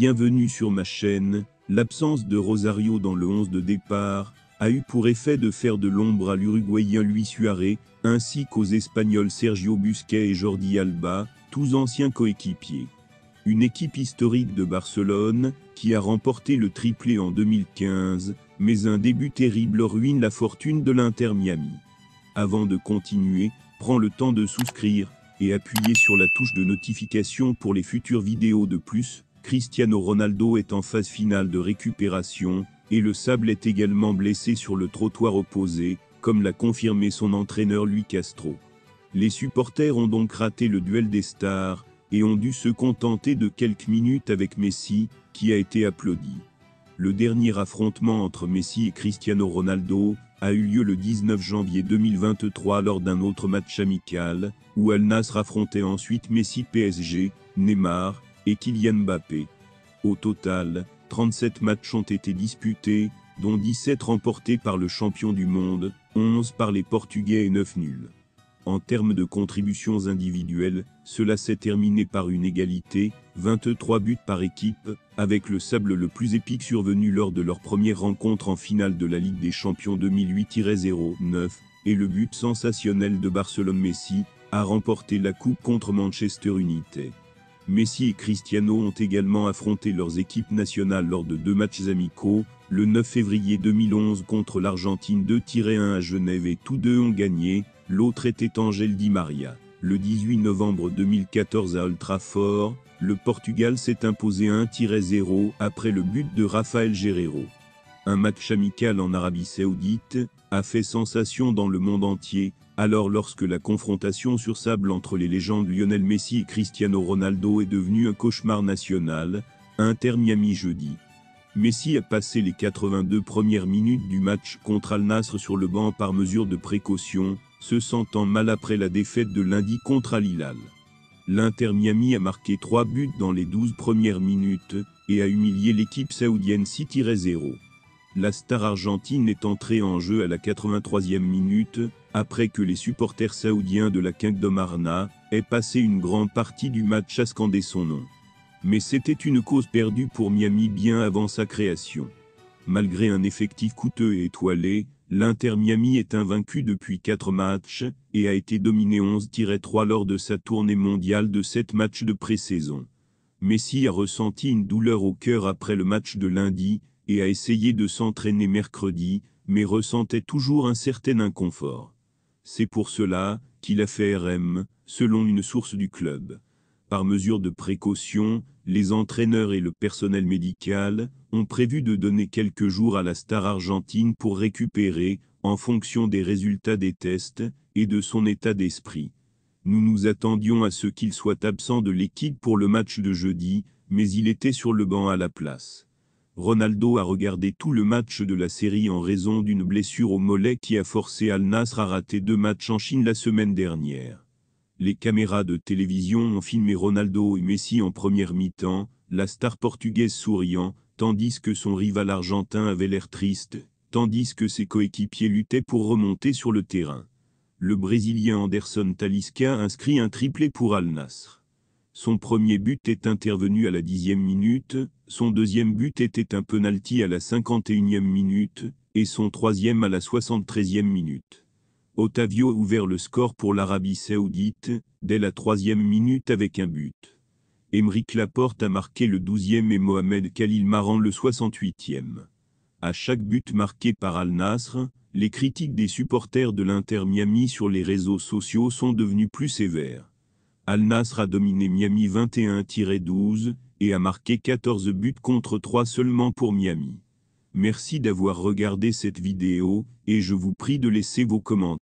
Bienvenue sur ma chaîne. L'absence de Rosario dans le 11 de départ a eu pour effet de faire de l'ombre à l'Uruguayen Luis Suarez, ainsi qu'aux Espagnols Sergio Busquets et Jordi Alba, tous anciens coéquipiers. Une équipe historique de Barcelone, qui a remporté le triplé en 2015, mais un début terrible ruine la fortune de l'Inter Miami. Avant de continuer, prends le temps de souscrire et appuyer sur la touche de notification pour les futures vidéos de plus. Cristiano Ronaldo est en phase finale de récupération, et le sable est également blessé sur le trottoir opposé, comme l'a confirmé son entraîneur Luis Castro. Les supporters ont donc raté le duel des stars, et ont dû se contenter de quelques minutes avec Messi, qui a été applaudi. Le dernier affrontement entre Messi et Cristiano Ronaldo a eu lieu le 19 janvier 2023 lors d'un autre match amical, où Al Nassr affrontait ensuite Messi PSG, Neymar et Kylian Mbappé. Au total, 37 matchs ont été disputés, dont 17 remportés par le champion du monde, 11 par les Portugais et 9 nuls. En termes de contributions individuelles, cela s'est terminé par une égalité, 23 buts par équipe, avec le sable le plus épique survenu lors de leur première rencontre en finale de la Ligue des Champions 2008-09, et le but sensationnel de Barcelone. Messi a remporté la coupe contre Manchester United. Messi et Cristiano ont également affronté leurs équipes nationales lors de 2 matchs amicaux, le 9 février 2011 contre l'Argentine 2-1 à Genève et tous deux ont gagné, l'autre était Angel Di Maria. Le 18 novembre 2014 à Old Trafford, le Portugal s'est imposé 1-0 après le but de Rafael Guerreiro. Un match amical en Arabie Saoudite a fait sensation dans le monde entier, alors lorsque la confrontation sur sable entre les légendes Lionel Messi et Cristiano Ronaldo est devenue un cauchemar national, Inter Miami jeudi. Messi a passé les 82 premières minutes du match contre Al Nassr sur le banc par mesure de précaution, se sentant mal après la défaite de lundi contre Al Hilal. L'Inter Miami a marqué 3 buts dans les 12 premières minutes, et a humilié l'équipe saoudienne 6-0. La star argentine est entrée en jeu à la 83e minute, après que les supporters saoudiens de la Kingdom Arena aient passé une grande partie du match à scander son nom. Mais c'était une cause perdue pour Miami bien avant sa création. Malgré un effectif coûteux et étoilé, l'Inter Miami est invaincu depuis 4 matchs, et a été dominé 11-3 lors de sa tournée mondiale de 7 matchs de pré-saison. Messi a ressenti une douleur au cœur après le match de lundi, et a essayé de s'entraîner mercredi, mais ressentait toujours un certain inconfort. C'est pour cela qu'il a fait RM, selon une source du club. Par mesure de précaution, les entraîneurs et le personnel médical ont prévu de donner quelques jours à la star argentine pour récupérer, en fonction des résultats des tests, et de son état d'esprit. Nous nous attendions à ce qu'il soit absent de l'équipe pour le match de jeudi, mais il était sur le banc à la place. Ronaldo a regardé tout le match de la série en raison d'une blessure au mollet qui a forcé Al Nassr à rater 2 matchs en Chine la semaine dernière. Les caméras de télévision ont filmé Ronaldo et Messi en première mi-temps, la star portugaise souriant, tandis que son rival argentin avait l'air triste, tandis que ses coéquipiers luttaient pour remonter sur le terrain. Le Brésilien Anderson Talisca inscrit un triplé pour Al Nassr. Son premier but est intervenu à la 10e minute, son deuxième but était un penalty à la 51e minute, et son troisième à la 73e minute. Otavio a ouvert le score pour l'Arabie Saoudite, dès la 3e minute avec un but. Aymeric Laporte a marqué le 12e et Mohamed Khalil Maran le 68e. À chaque but marqué par Al Nassr, les critiques des supporters de l'Inter Miami sur les réseaux sociaux sont devenues plus sévères. Al Nassr a dominé Miami 21-12, et a marqué 14 buts contre 3 seulement pour Miami. Merci d'avoir regardé cette vidéo, et je vous prie de laisser vos commentaires.